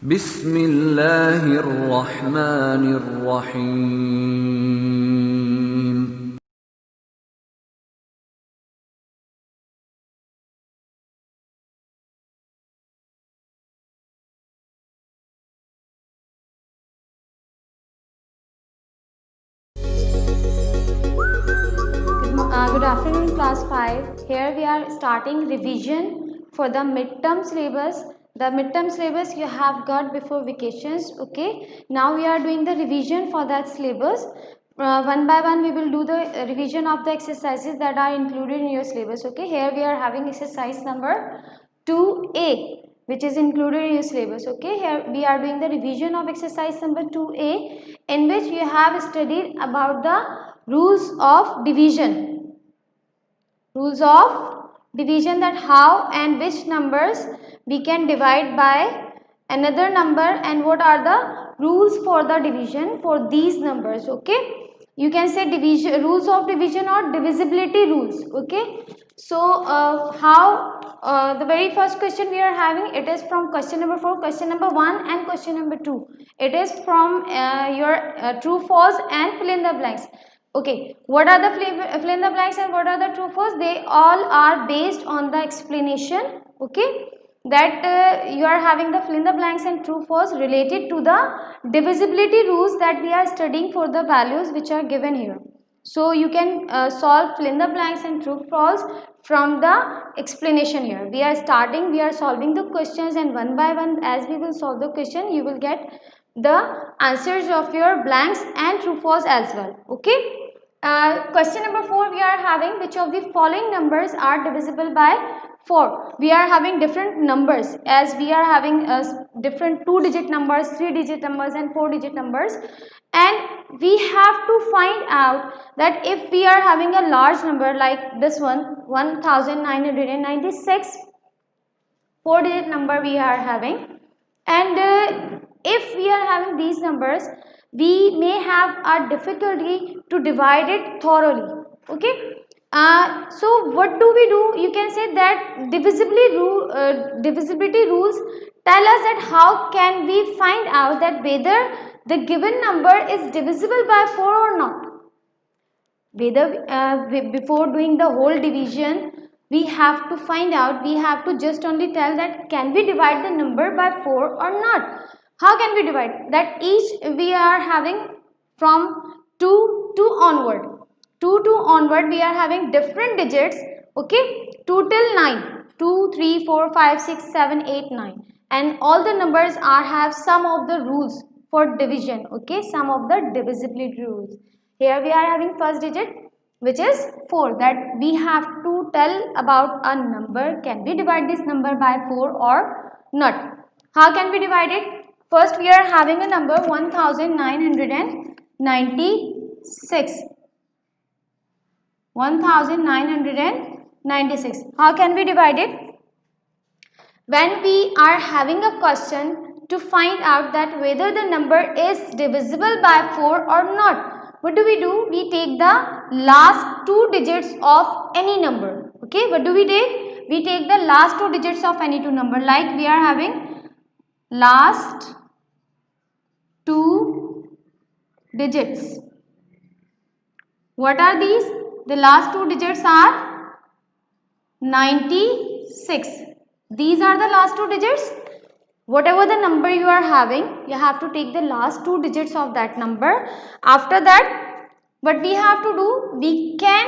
بسم الله الرحمن الرحيم. Good afternoon, class 5. Here we are starting revision for the midterm syllabus. The midterm syllabus you have got before vacations. Okay, now we are doing the revision for that syllabus. One by one we will do the revision of the exercises that are included in your syllabus. Okay, here we are having exercise number 2A, which is included in your syllabus. Okay, here we are doing the revision of exercise number 2A, in which you have studied about the rules of division. Rules of division, that how and which numbers we can divide by another number and what are the rules for the division for these numbers. Okay, you can say division, rules of division or divisibility rules. Okay, so the very first question we are having, it is from question number 4, question number 1 and question number 2. It is from your true false and fill in the blanks. Okay, what are the fill in the blanks and what are the true false? They all are based on the explanation. Okay, that you are having the fill in the blanks and true false related to the divisibility rules that we are studying for the values which are given here. So you can solve fill in the blanks and true false from the explanation here. We are solving the questions, and one by one as we will solve the question, you will get the answers of your blanks and true false as well. Okay. Question number 4 we are having, which of the following numbers are divisible by 4? We are having different numbers, as we are having different 2-digit numbers, 3-digit numbers and 4-digit numbers, and we have to find out that if we are having a large number like this one, 1996, 4-digit number we are having, and if we are having these numbers, we may have a difficulty to divide it thoroughly. Okay, so what do we do? You can say that divisibility rules tell us that how can we find out that whether the given number is divisible by 4 or not. Whether before doing the whole division, we have to find out, we have to just only tell that can we divide the number by 4 or not. How can we divide that? Each we are having from 2 to onward. 2 to onward we are having different digits. Okay, 2 till 9, 2, 3, 4, 5, 6, 7, 8, 9, and all the numbers are have some of the rules for division. Okay, some of the divisibility rules. Here we are having first digit, which is 4, that we have to tell about a number. Can we divide this number by 4 or not? How can we divide it? First we are having a number 1996. 1996. How can we divide it? When we are having a question to find out that whether the number is divisible by 4 or not, what do? We take the last 2 digits of any number. Okay, what do we take? We take the last 2 digits of any two number. Like we are having last 2 digits. What are these? The last 2 digits are 96. These are the last 2 digits. Whatever the number you are having, you have to take the last 2 digits of that number. After that, what we have to do, we can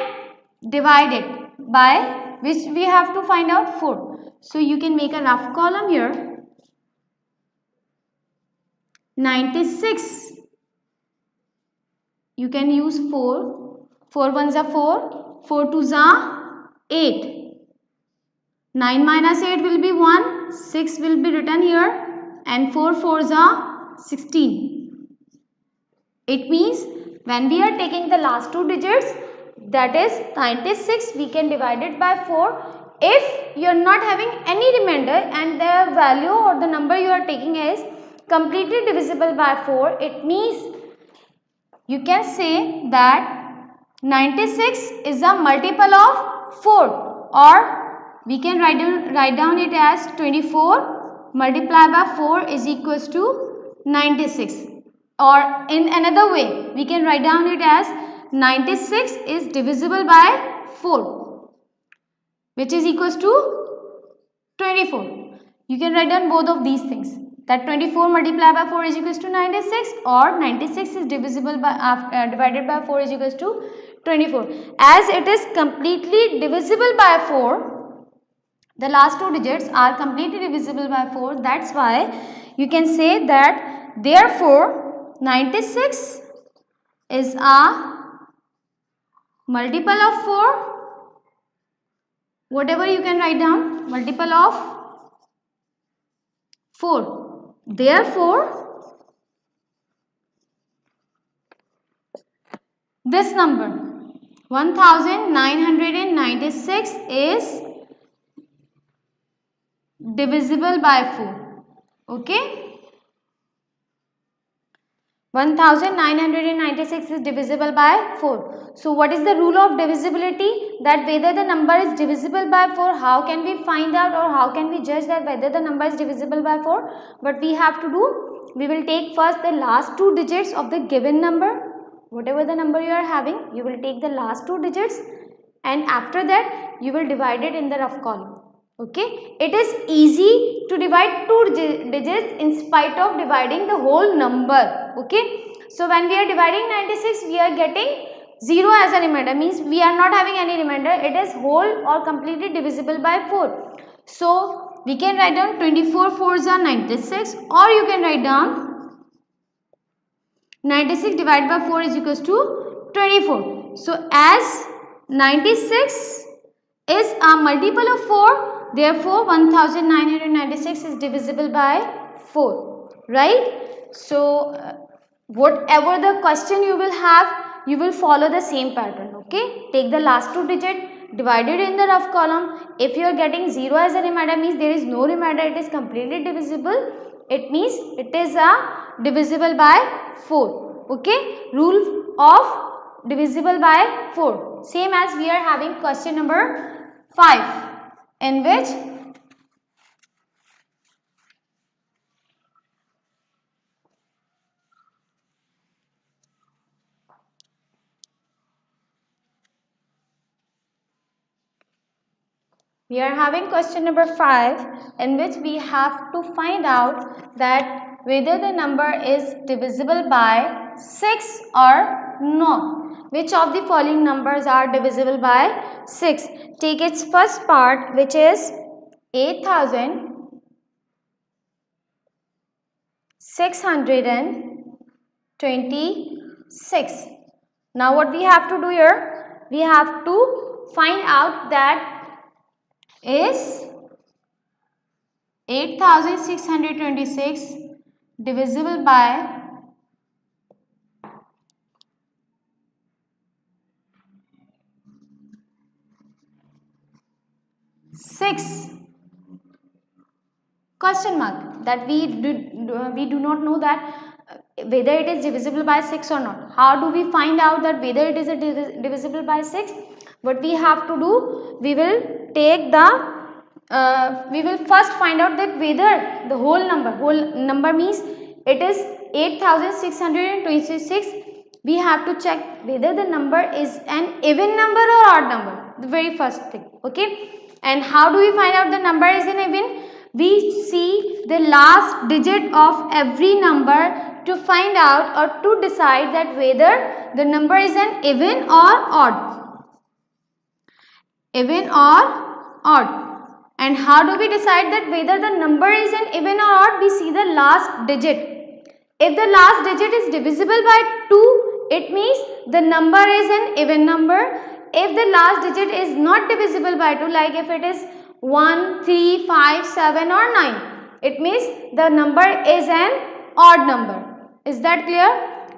divide it by which we have to find out 4. So you can make a rough column here. 96. You can use 4. 4 ones are 4. 4 twos are 8. 9 minus 8 will be 1. 6 will be written here. And 4 fours are 16. It means when we are taking the last 2 digits, that is 96, we can divide it by 4. If you are not having any remainder and the value or the number you are taking is completely divisible by 4, it means you can say that 96 is a multiple of 4, or we can write down it as 24 multiplied by 4 is equals to 96, or in another way we can write down it as 96 is divisible by 4, which is equals to 24. You can write down both of these things, that 24 multiplied by 4 is equals to 96, or 96 is divisible by divided by 4 is equals to 24. As it is completely divisible by 4, the last two digits are completely divisible by 4, that's why you can say that therefore 96 is a multiple of 4, whatever you can write down, multiple of 4. Therefore, this number 1996 is divisible by 4. Okay. 1996 is divisible by 4. So what is the rule of divisibility? That whether the number is divisible by 4, how can we find out, or how can we judge that whether the number is divisible by 4? What we have to do, we will take first the last two digits of the given number. Whatever the number you are having, you will take the last two digits, and after that you will divide it in the rough column. Okay, it is easy to divide two digits in spite of dividing the whole number. Okay, so when we are dividing 96, we are getting 0 as a remainder, means we are not having any remainder, it is whole or completely divisible by 4. So we can write down 24 4s are 96, or you can write down 96 divided by 4 is equals to 24. So as 96 is a multiple of 4, therefore 1996 is divisible by 4, right? So whatever the question you will have, you will follow the same pattern. Okay, take the last two digit, divide it in the rough column. If you are getting 0 as a remainder, means there is no remainder, it is completely divisible, it means it is a divisible by 4. Okay, rule of divisible by 4, same as we are having question number 5, in which we are having question number 5, in which we have to find out that whether the number is divisible by 6 or not. Which of the following numbers are divisible by 6? Take its first part, which is 8626. Now what we have to do here? We have to find out that is 8626 divisible by 6? Question mark, that we do not know that whether it is divisible by 6 or not. How do we find out that whether it is divisible by 6? What we have to do, we will take the we will first find out that whether the whole number means it is 8626. We have to check whether the number is an even number or odd number, the very first thing. Okay, and how do we find out the number is an even? We see the last digit of every number to find out or to decide that whether the number is an even or odd. Even or odd. And how do we decide that whether the number is an even or odd? We see the last digit. If the last digit is divisible by 2, it means the number is an even number. If the last digit is not divisible by 2, like if it is 1, 3, 5, 7 or 9, it means the number is an odd number. Is that clear?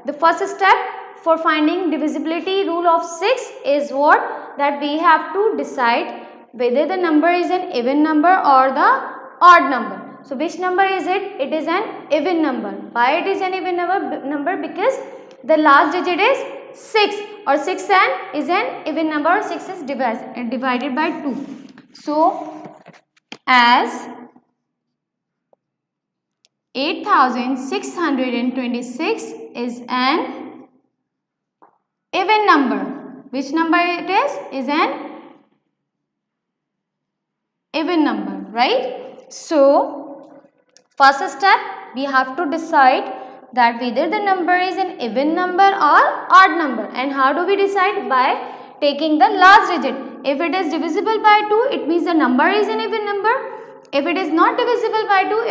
The first step for finding divisibility rule of 6 is what? That we have to decide whether the number is an even number or the odd number. So which number is it? It is an even number. Why it is an even number? Because the last digit is 6, or 6 is an even number, or 6 is divided by 2. So as 8626 is an even number. Which number it is? Is an even number, right? So, first step, we have to decide that whether the number is an even number or odd number. And how do we decide? By taking the last digit. If it is divisible by 2, it means the number is an even number. If it is not divisible by 2,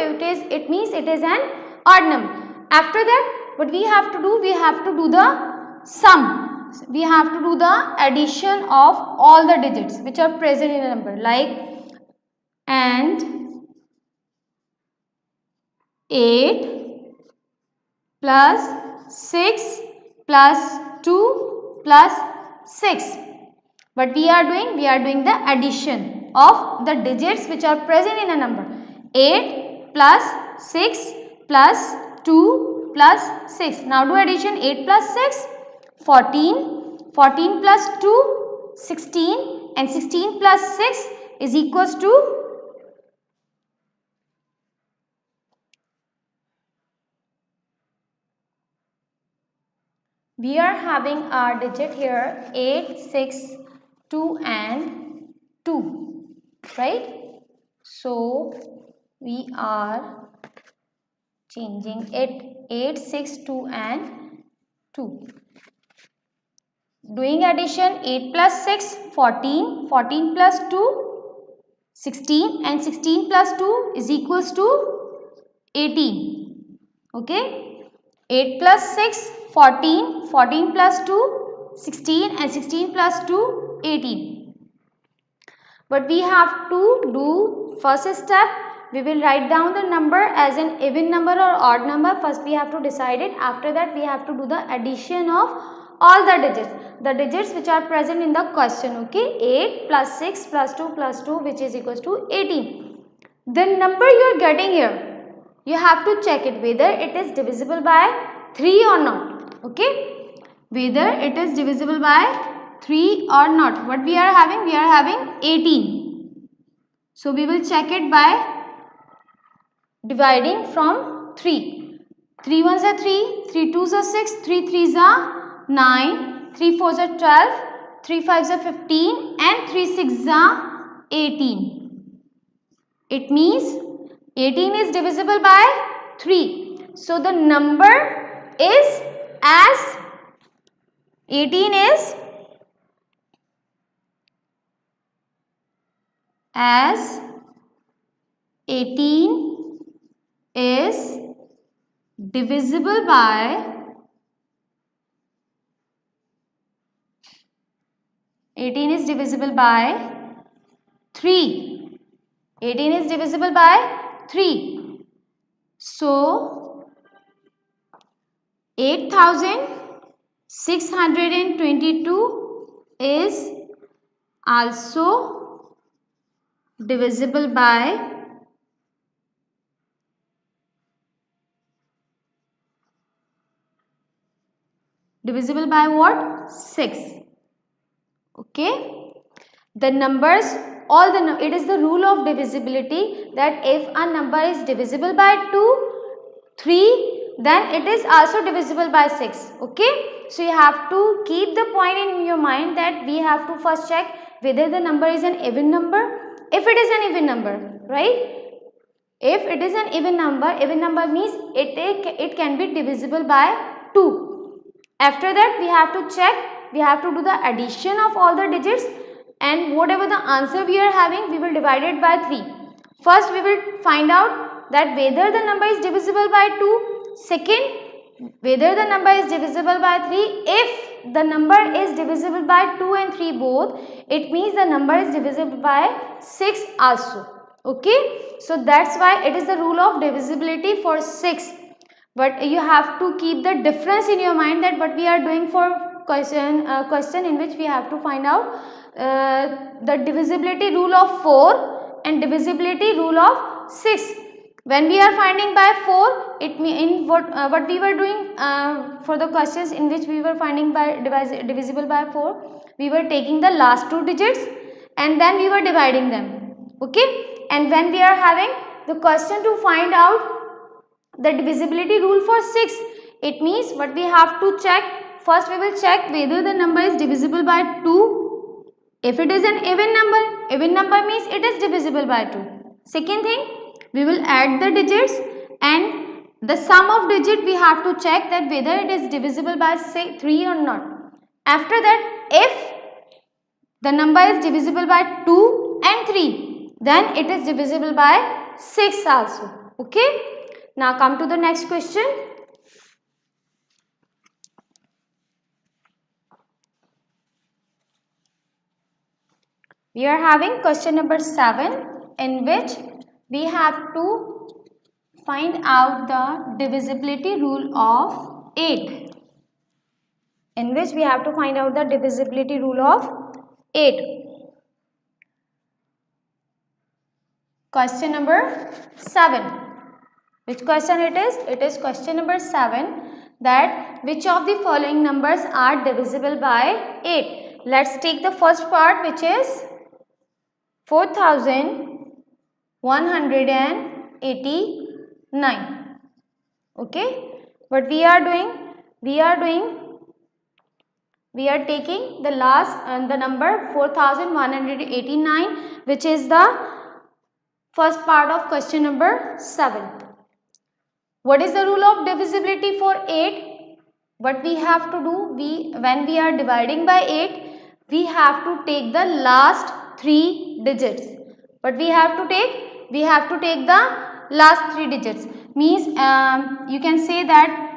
it means it is an odd number. After that, what we have to do? We have to do the sum. We have to do the addition of all the digits which are present in a number, like and 8 plus 6 plus 2 plus 6. What we are doing? We are doing the addition of the digits which are present in a number. 8 plus 6 plus 2 plus 6. Now do addition. 8 plus 6, 14. 14 plus 2, 16. And 16 plus 6 is equals to we are having our digit here 8, 6, 2 and 2, right? So, we are changing it 8, 6, 2 and 2. Doing addition 8 plus 6, 14, 14 plus 2, 16 and 16 plus 2 is equals to 18, okay? 8 plus 6, 14, 14 plus 2, 16 and 16 plus 2, 18. But we have to do first step, we will write down the number as an even number or odd number. First we have to decide it. After that we have to do the addition of all the digits which are present in the question, okay? 8 plus 6 plus 2 plus 2 which is equals to 18. The number you are getting here, you have to check it whether it is divisible by 3 or not, okay? Whether it is divisible by 3 or not. What we are having? We are having 18. So, we will check it by dividing from 3. 3 ones are 3, 3 twos are 6, 3 threes are 9, 3 fours are 12, 3 fives are 15 and 3 sixes are 18. It means 18 is divisible by 3. So, the number is as 18 is as 18 is divisible by 18 is divisible by 3. 18 is divisible by 3. So 8622 is also divisible by what? 6. Okay. The numbers, it is the rule of divisibility that if a number is divisible by 2, 3, then it is also divisible by 6. Okay. So you have to keep the point in your mind that we have to first check whether the number is an even number. If it is an even number, right? If it is an even number means it can be divisible by 2. After that we have to check, we have to do the addition of all the digits, and whatever the answer we are having, we will divide it by 3. First we will find out that whether the number is divisible by 2. Second, whether the number is divisible by 3. If the number is divisible by 2 and 3 both, it means the number is divisible by 6 also. Okay, so that's why it is the rule of divisibility for 6. But you have to keep the difference in your mind that what we are doing for question in which we have to find out the divisibility rule of 4 and divisibility rule of 6. When we are finding by 4, it means what we were doing for the questions in which we were finding by divisible by 4, we were taking the last 2 digits and then we were dividing them. Okay, and when we are having the question to find out the divisibility rule for 6. It means what we have to check. First we will check whether the number is divisible by 2. If it is an even number means it is divisible by 2. Second thing, we will add the digits, and the sum of digit we have to check that whether it is divisible by say 3 or not. After that, if the number is divisible by 2 and 3, then it is divisible by 6 also. Okay. Now come to the next question. We are having question number 7, in which we have to find out the divisibility rule of 8. In which we have to find out the divisibility rule of 8. Question number 7. Which question it is? It is question number 7, that which of the following numbers are divisible by 8. Let's take the first part, which is 4189. Okay. What we are doing? We are taking the the number 4189, which is the first part of question number 7. What is the rule of divisibility for 8? What we have to do, when we are dividing by 8, we have to take the last 3 digits. What we have to take? We have to take the last 3 digits. Means you can say that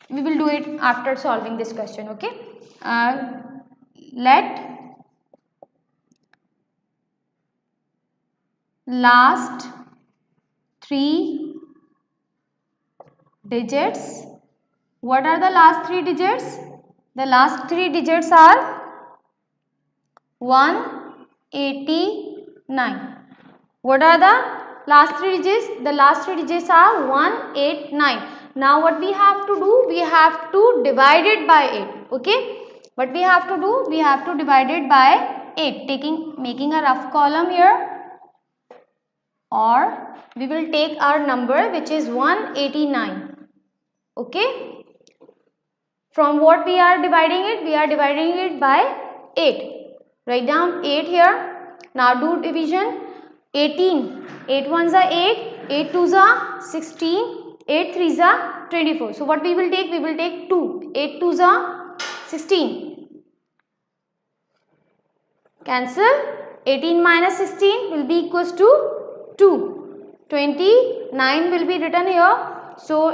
we will do it after solving this question. Okay. Let last 3 digits. What are the last 3 digits? The last 3 digits are 189. What are the last 3 digits? The last 3 digits are 189. Now what we have to do? We have to divide it by 8. Okay. What we have to do? We have to divide it by 8. Making a rough column here. Or we will take our number, which is 189. Okay. From what we are dividing it? We are dividing it by 8. Write down 8 here. Now do division. 18. 8 ones are 8. 8 twos are 16. 8 threes are 24. So what we will take? We will take 2. 8 twos are 16. Cancel. 18 minus 16 will be equals to 2. 29 will be written here. So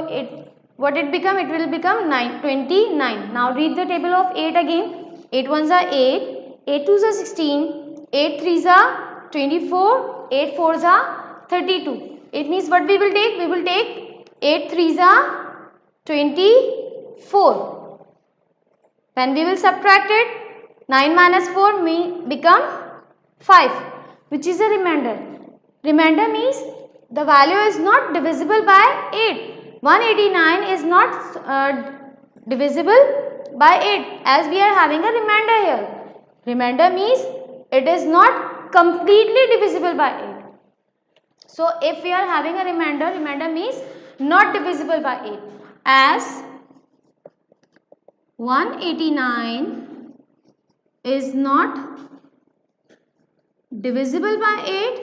what it become? It will become 29. Now read the table of 8 again. 8 ones are 8. 8 twos are 16. 8 threes are 24. 8 fours are 32. It means what we will take? We will take 8 threes are 24. When we will subtract it, 9 minus 4 may become 5, which is a remainder. Remainder means the value is not divisible by 8. 189 is not divisible by 8, as we are having a remainder here. Remainder means it is not completely divisible by 8. So if we are having a remainder means not divisible by 8. As 189 is not divisible by 8,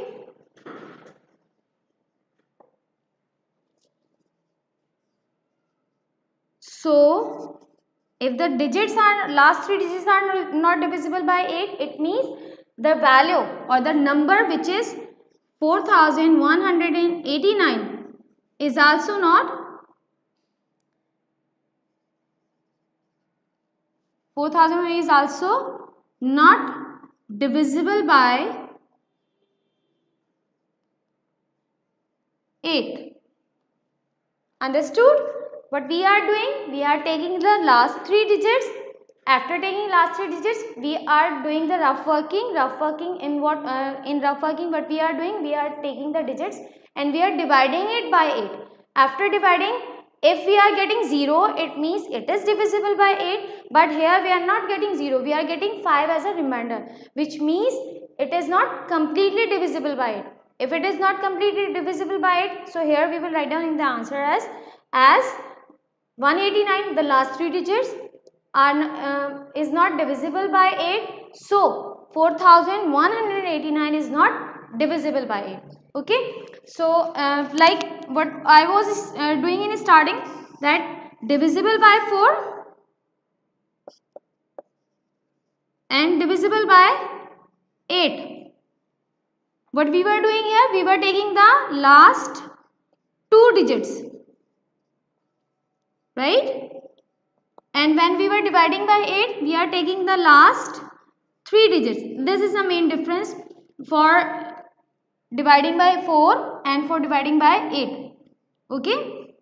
so if the last 3 digits are not divisible by 8, it means the value or the number, which is 4189, is also not 4000 is also not divisible by 8. Understood? What we are doing? We are taking the last 3 digits. After taking last 3 digits, we are doing the rough working. In rough working, what we are doing? We are taking the digits and we are dividing it by 8. After dividing, if we are getting 0, it means it is divisible by 8. But here we are not getting 0. We are getting 5 as a remainder, which means it is not completely divisible by 8. If it is not completely divisible by 8, so here we will write down in the answer as 189, the last 3 digits are is not divisible by 8, so 4189 is not divisible by 8. Okay, so like what I was doing in starting, that divisible by 4 and divisible by 8. What we were doing here, we were taking the last 2 digits, right? And when we were dividing by 8, we are taking the last 3 digits. This is the main difference for dividing by 4 and for dividing by 8. Okay?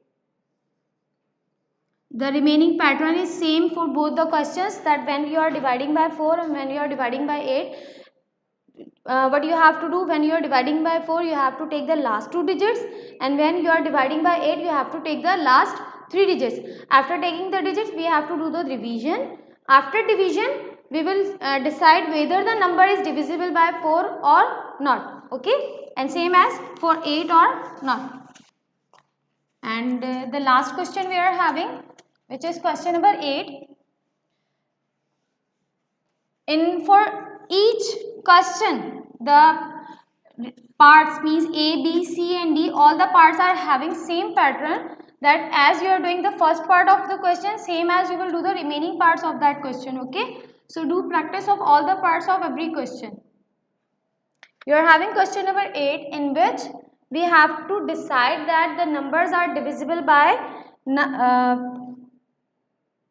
The remaining pattern is same for both the questions, that when you are dividing by 4 and when you are dividing by 8, what you have to do, when you are dividing by 4, you have to take the last 2 digits, and when you are dividing by 8, you have to take the last 3 digits. After taking the digits, we have to do the division. After division, we will decide whether the number is divisible by 4 or not. Okay, and same as for 8 or not. And the last question we are having, which is question number 8. In for each question, the parts means A, B, C and D, all the parts are having same pattern, that as you are doing the first part of the question, same as you will do the remaining parts of that question. Okay, so do practice of all the parts of every question. You are having question number 8, in which we have to decide that the numbers are divisible by 9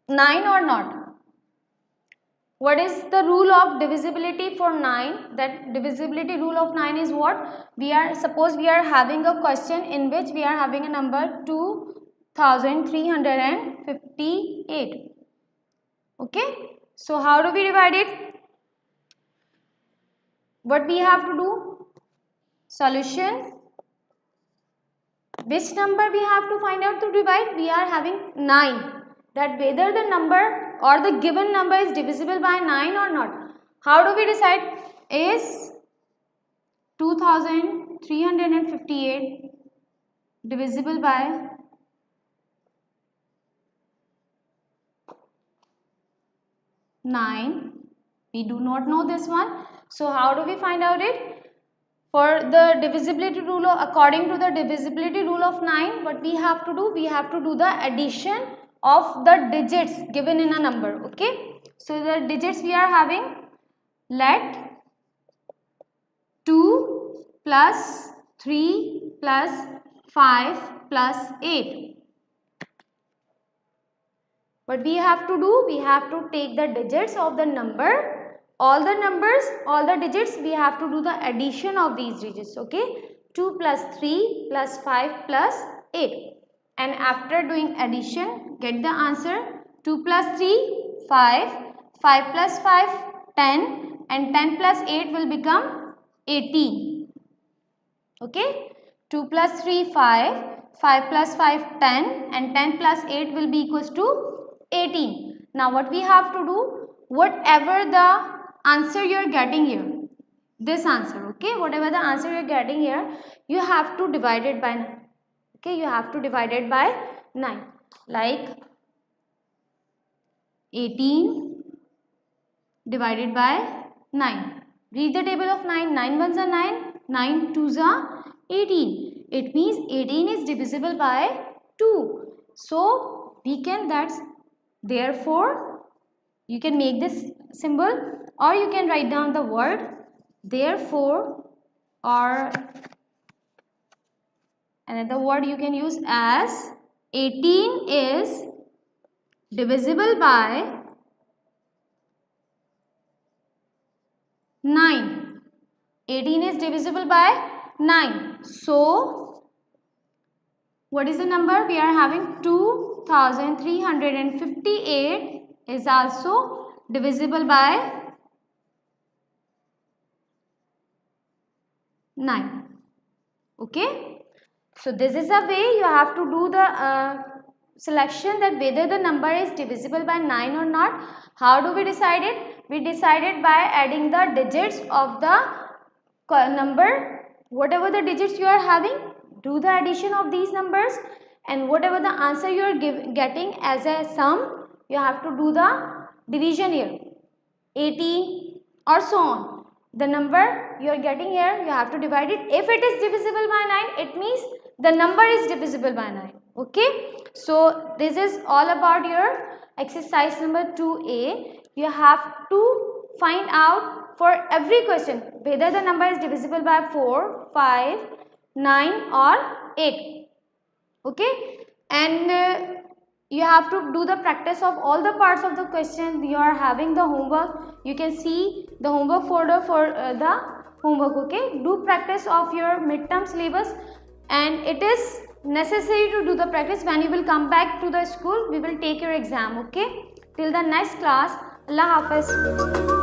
or not. What is the rule of divisibility for 9? That divisibility rule of 9 is what? Suppose we are having a question in which we are having a number 2358. Okay, so how do we divide it? What we have to do? Solution. Which number we have to find out to divide? We are having 9. That whether the number or the given number is divisible by 9 or not. How do we decide? Is 2358 divisible by 9? We do not know this one. So how do we find out it? For the divisibility rule, according to the divisibility rule of 9, what we have to do? We have to do the addition of the digits given in a number. Okay, so the digits we are having, let 2 plus 3 plus 5 plus 8. What we have to do? We have to take the digits of the number, all the numbers, all the digits, we have to do the addition of these digits. Okay, 2 plus 3 plus 5 plus 8, and after doing addition, get the answer. 2 plus 3 5, 5 plus 5 10, and 10 plus 8 will become 18. Okay, 2 plus 3 5, 5 plus 5 10, and 10 plus 8 will be equals to 18. Now what we have to do? Whatever the answer you are getting here, this answer, okay, whatever the answer you are getting here, you have to divide it by 9. Okay, you have to divide it by 9. Like 18 divided by 9. Read the table of 9. 9 ones are 9, 9 twos are 18. It means 18 is divisible by 2. So we can, that's therefore, you can make this symbol, or you can write down the word therefore, or another word you can use as 18 is divisible by 9. 18 is divisible by 9. So what is the number? We are having 2358 is also divisible by 9. Okay, so this is a way you have to do the selection, that whether the number is divisible by 9 or not. How do we decide it? We decide it by adding the digits of the number whatever the digits you are having, do the addition of these numbers, and whatever the answer you are getting as a sum, you have to do the division here, 18 or so on. The number you are getting here, you have to divide it. If it is divisible by 9, it means the number is divisible by 9. Okay, so this is all about your exercise number 2a. You have to find out for every question whether the number is divisible by 4, 5, 9 or 8. Okay, and you have to do the practice of all the parts of the question. You are having the homework, you can see the homework folder for the homework. Okay, do practice of your midterm syllabus, and it is necessary to do the practice. When you will come back to the school, we will take your exam. Okay, till the next class, Allah Hafiz.